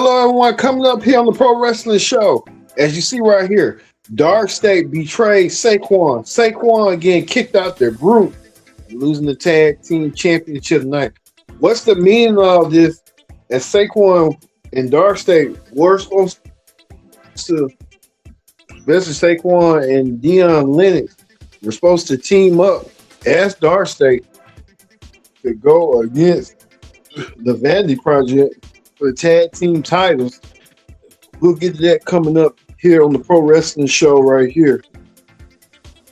Hello, everyone. Coming up here on the Pro Wrestling Show. As you see right here, Darkstate betrayed Saquon. Saquon getting kicked out their group, losing the tag team championship tonight. What's the meaning of this? As Saquon and Darkstate were supposed to, especially Saquon and Dion Lennox, were supposed to team up as Darkstate to go against the Vandy Project for the tag team titles. We'll get to that coming up here on the Pro Wrestling Show right here.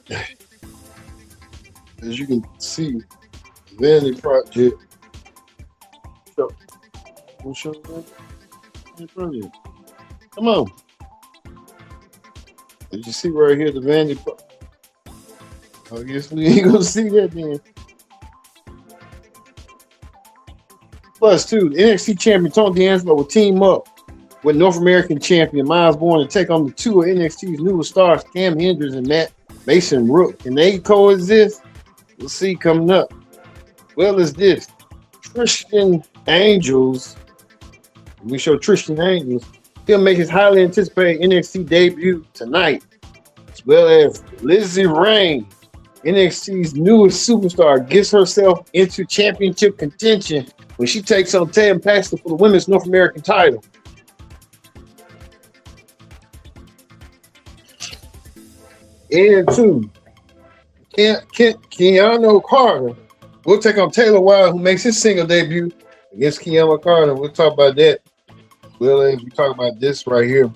As you can see, Vandy Project. Show that in front of you. Come on. As you see right here, the Vandy Project. I guess we ain't gonna see that then. Plus, too, the NXT champion Tony D'Angelo will team up with North American champion Miles Bourne to take on the two of NXT's newest stars, Cam Hendricks and Mason Rook. Can they coexist? We'll see coming up. Well, as this Christian Angels, we show Christian Angels. He'll make his highly anticipated NXT debut tonight, as well as Lizzie Rain, NXT's newest superstar, gets herself into championship contention when she takes on Tam Paxton for the women's North American title. And two, Keanu Carter will take on Taylor Wilde, who makes his single debut against Keanu Carter. We'll talk about that. Well, as we talk about this right here.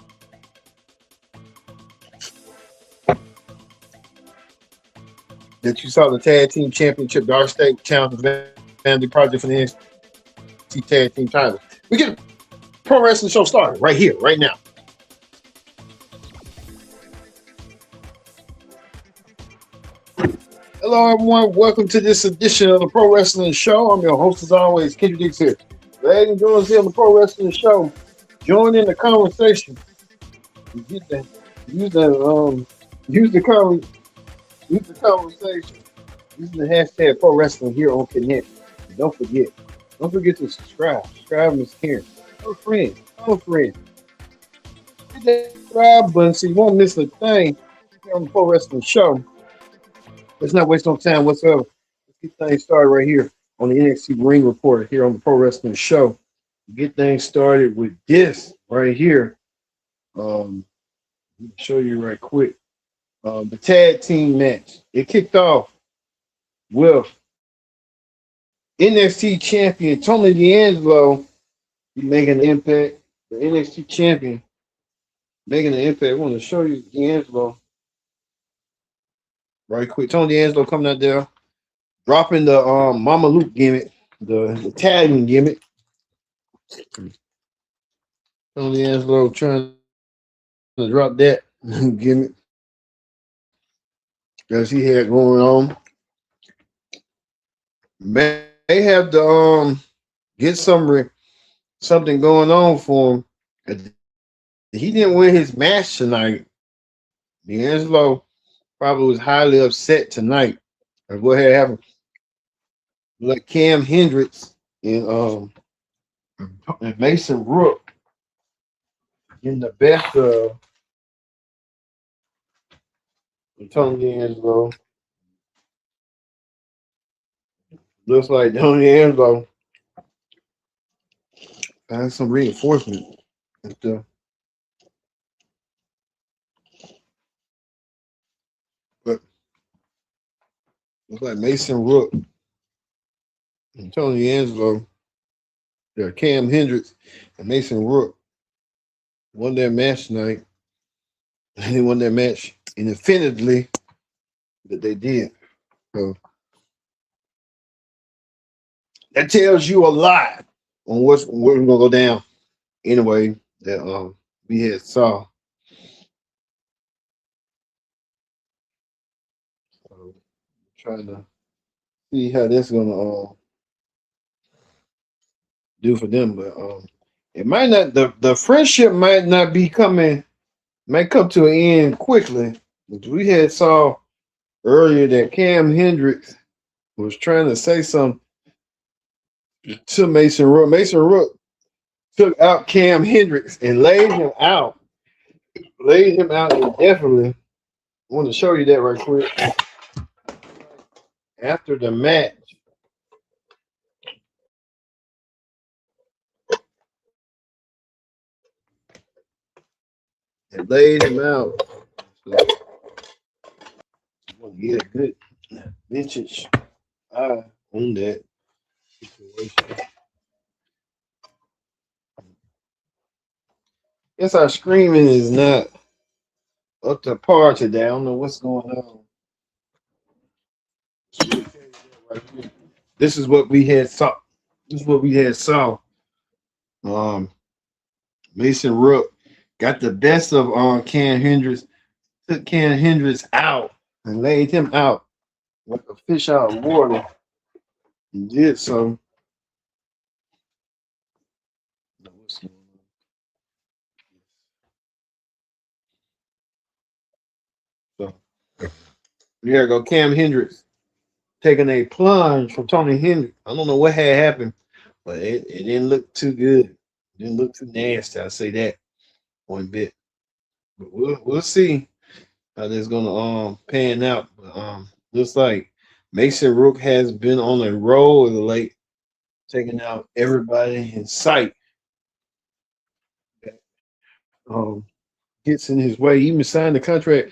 That you saw the tag team championship, Darkstate challenge the Vandy Project for the NXT tag team title. We get a Pro Wrestling Show started right here, right now. Hello, everyone. Welcome to this edition of the Pro Wrestling Show. I'm your host, as always, Kendrick Dix here. Glad you join us here on the Pro Wrestling Show. Join in the conversation. Use the conversation. Using the hashtag Pro Wrestling here on Connect. Don't forget to subscribe. Subscribe is caring. Tell a friend. Hit that subscribe button so you won't miss a thing here on the Pro Wrestling Show. Let's not waste no time whatsoever. Let's get things started right here on the NXT Ring Report here on the Pro Wrestling Show. Get things started with this right here. Let me show you right quick. The tag team match. It kicked off with NXT champion Tony D'Angelo making an impact. The NXT champion making an impact. I want to show you D'Angelo right quick. Tony D'Angelo coming out there, dropping the Mama Luke gimmick, the Italian gimmick. Tony D'Angelo trying to drop that gimmick as he had going on. May have to get something going on for him. He didn't win his match tonight. D'Angelo probably was highly upset tonight. Or what had happened? Like Cam Hendricks and Mason Rook in the best of Tony D'Angelo. Looks like Tony D'Angelo has some reinforcement and stuff. But looks like Mason Rook and Tony D'Angelo, Cam Hendricks and Mason Rook won their match tonight. And they won their match infinitely that they did. So that tells you a lot on what's gonna go down anyway that we had saw. So trying to see how that's gonna do for them, but it might not, the friendship might not be coming, might come to an end quickly. We had saw earlier that Cam Hendricks was trying to say something to Mason Rook. Mason Rook took out Cam Hendricks and laid him out. Laid him out indefinitely. I want to show you that right quick. After the match, and laid him out. So, I'm gonna get a good vintage eye on that situation. Guess our screaming is not up to par today. I don't know what's going on. This is what we had saw. This is what we had saw. Mason Rook got the best of Cam Hendricks, took Cam Hendricks out and laid him out like a fish out of water. He did so. So here go Cam Hendricks taking a plunge from Tony Hendricks. I don't know what had happened, but it didn't look too good. It didn't look too nasty. I'll say that one bit. But we'll see how this gonna pan out. But looks like Mason Rook has been on a roll of the late, taking out everybody in sight. Gets in his way. He even signed the contract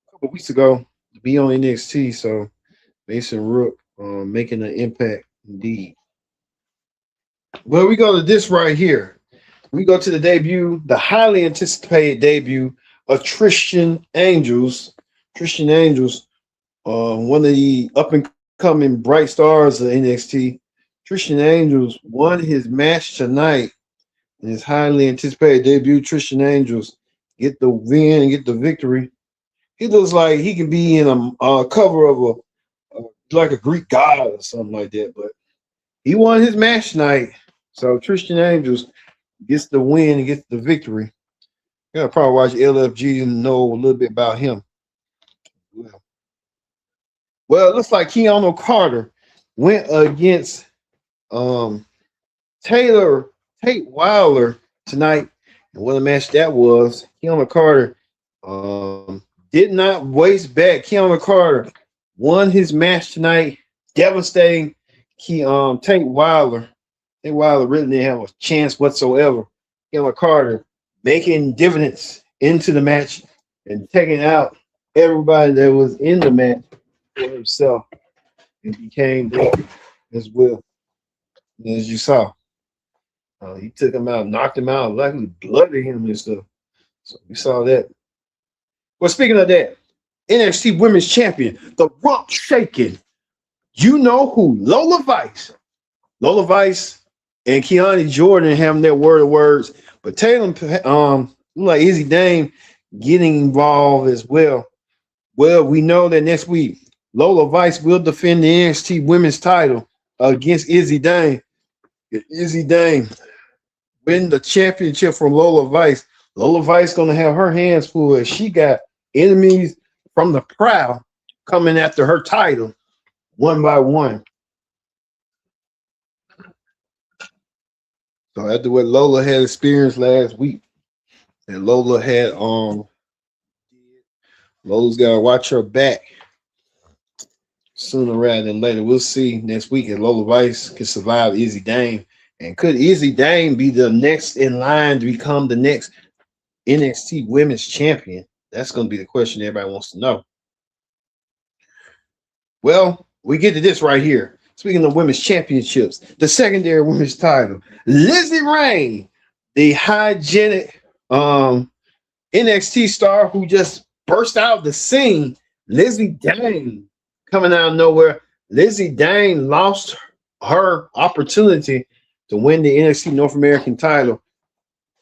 a couple weeks ago to be on NXT. So Mason Rook making an impact indeed. Well, we go to this right here. We go to the debut, the highly anticipated debut of Christian Angels. Christian Angels, one of the up and coming bright stars of NXT. Christian Angels won his match tonight in his highly anticipated debut. Christian Angels get the win and get the victory. He looks like he can be in a cover of like a Greek god or something like that. But he won his match tonight, so Christian Angels gets the win and gets the victory. You gotta probably watch LFG and know a little bit about him. Well, it looks like Keanu Carter went against Tate Wilder tonight. And what a match that was. Keanu Carter did not waste back. Keanu Carter won his match tonight, devastating Tate Wilder. Tate Wilder really didn't have a chance whatsoever. Keanu Carter making dividends into the match and taking out everybody that was in the match for himself and became there as well. As you saw, he took him out, knocked him out, likely blooded him and stuff. So we saw that. Well, speaking of that, NXT Women's Champion, the rump shaking. You know who? Lola Vice. Lola Vice and Keani Jordan having their word of words, but Taylor, like Izzy Dame getting involved as well. Well, we know that next week Lola Vice will defend the NXT Women's title against Izzy Dame. If Izzy Dame win the championship from Lola Vice gonna have her hands full as she got enemies from the crowd coming after her title one by one. So after what Lola had experienced last week, and Lola had Lola's gotta watch her back sooner rather than later. We'll see next week if Lola Vice can survive Izzy Dame. And could Izzy Dame be the next in line to become the next NXT Women's Champion? That's going to be the question everybody wants to know. Well, we get to this right here. Speaking of women's championships, the secondary women's title, Lizzie Rain, the hygienic NXT star who just burst out the scene. Lizzie Dane coming out of nowhere. Lizzie Dane lost her opportunity to win the NXT North American title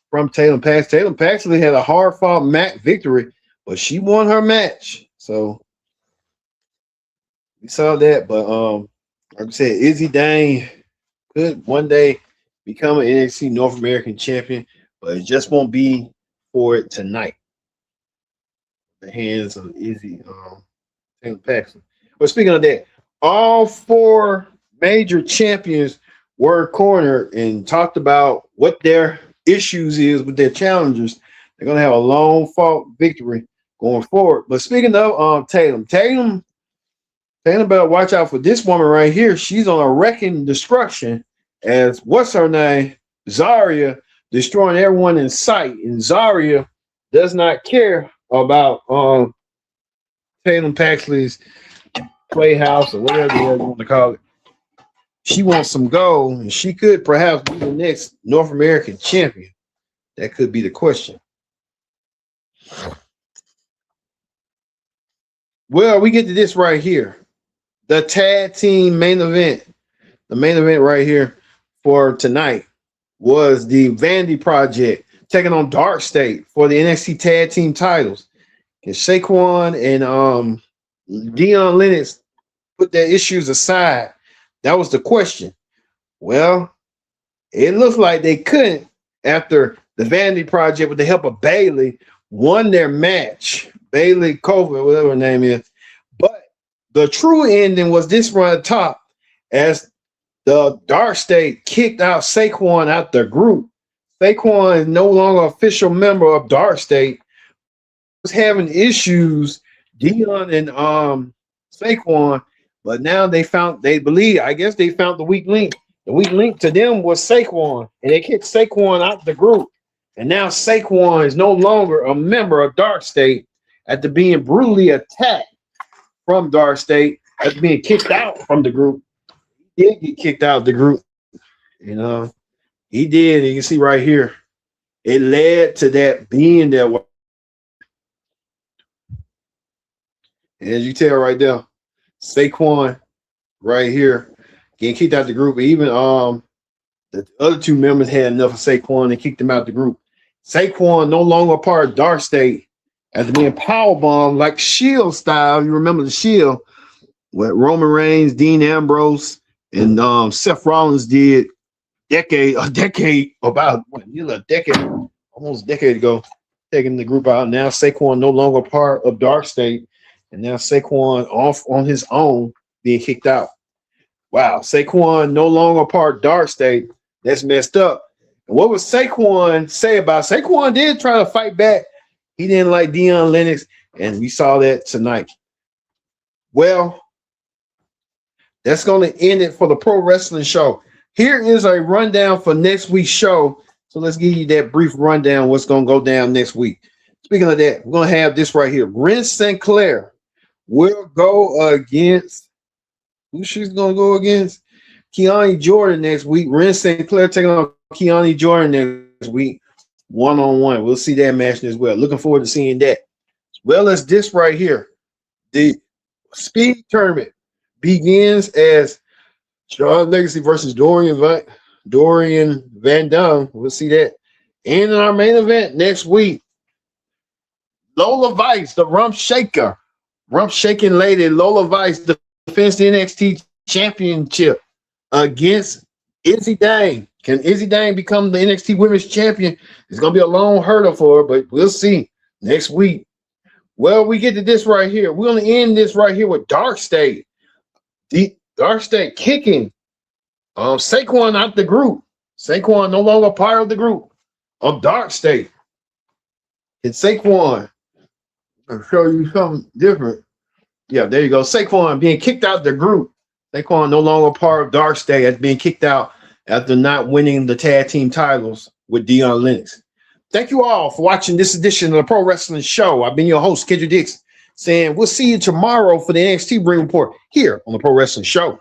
from Taylor Paxley. Taylor Paxley had a hard-fought match victory, but she won her match. So we saw that. But like I said, Izzy Dane could one day become an NXT North American champion, but it just won't be for it tonight. The hands of Izzy Taylor Paxley. But speaking of that, all four major champions were cornered and talked about what their issues is with their challengers. They're gonna have a long fought victory going forward. But speaking of Tatum better watch out for this woman right here. She's on a wrecking destruction as what's her name? Zarya destroying everyone in sight. And Zarya does not care about Tatum Paxley's playhouse or whatever the hell you want to call it. She wants some gold, and she could perhaps be the next North American champion. That could be the question. Well, we get to this right here. The tag team main event. The main event right here for tonight was the Vandy Project taking on Darkstate for the NXT tag team titles. And Saquon and Dion Lennox put their issues aside. That was the question. Well, it looks like they couldn't after the Vandy Project, with the help of Bailey, won their match. Bailey Cover, whatever her name is. But the true ending was this run top as the Darkstate kicked out Saquon out the group. Saquon is no longer official member of Darkstate. Was having issues, Dion and Saquon, but now they found the weak link. The weak link to them was Saquon, and they kicked Saquon out the group. And now Saquon is no longer a member of Darkstate after being brutally attacked from Darkstate, after being kicked out from the group. He did get kicked out of the group. You know, he did. You can see right here, it led to that being there. As you tell right there, Saquon right here getting kicked out the group. Even the other two members had enough of Saquon and kicked him out the group. Saquon no longer part of Darkstate after being powerbombed like Shield style. You remember the Shield, what Roman Reigns, Dean Ambrose, and Seth Rollins did almost a decade ago, taking the group out. Now Saquon no longer part of Darkstate. And now Saquon off on his own, being kicked out. Wow, Saquon no longer part of Darkstate. That's messed up. And what was Saquon say about it? Saquon did try to fight back. He didn't like Dion Lennox, and we saw that tonight. Well, that's going to end it for the Pro Wrestling Show. Here is a rundown for next week's show. So let's give you that brief rundown what's going to go down next week. Speaking of that, we're going to have this right here. Ren Sinclair will go against, who she's going to go against? Keani Jordan next week. Ren Sinclair taking on Keani Jordan next week, one-on-one. We'll see that match as well. Looking forward to seeing that. As well as this right here. The Speed Tournament begins as John Legacy versus Dorian Van Dam. We'll see that. And in our main event next week, Lola Vice, the rump shaking lady, Lola Vice defends the NXT championship against Izzy Dang. Can Izzy Dang become the NXT Women's Champion? It's going to be a long hurdle for her, but we'll see next week. Well, we get to this right here. We're going to end this right here with Darkstate. The Darkstate kicking Saquon out the group. Saquon no longer part of the group of Darkstate. It's Saquon. I'll show you something different. Yeah, there you go. Saquon being kicked out the group. Saquon no longer part of Darkstate as being kicked out after not winning the tag team titles with Dion Lennox. Thank you all for watching this edition of the Pro Wrestling Show. I've been your host, Kendra Dix, saying we'll see you tomorrow for the NXT Ring Report here on the Pro Wrestling Show.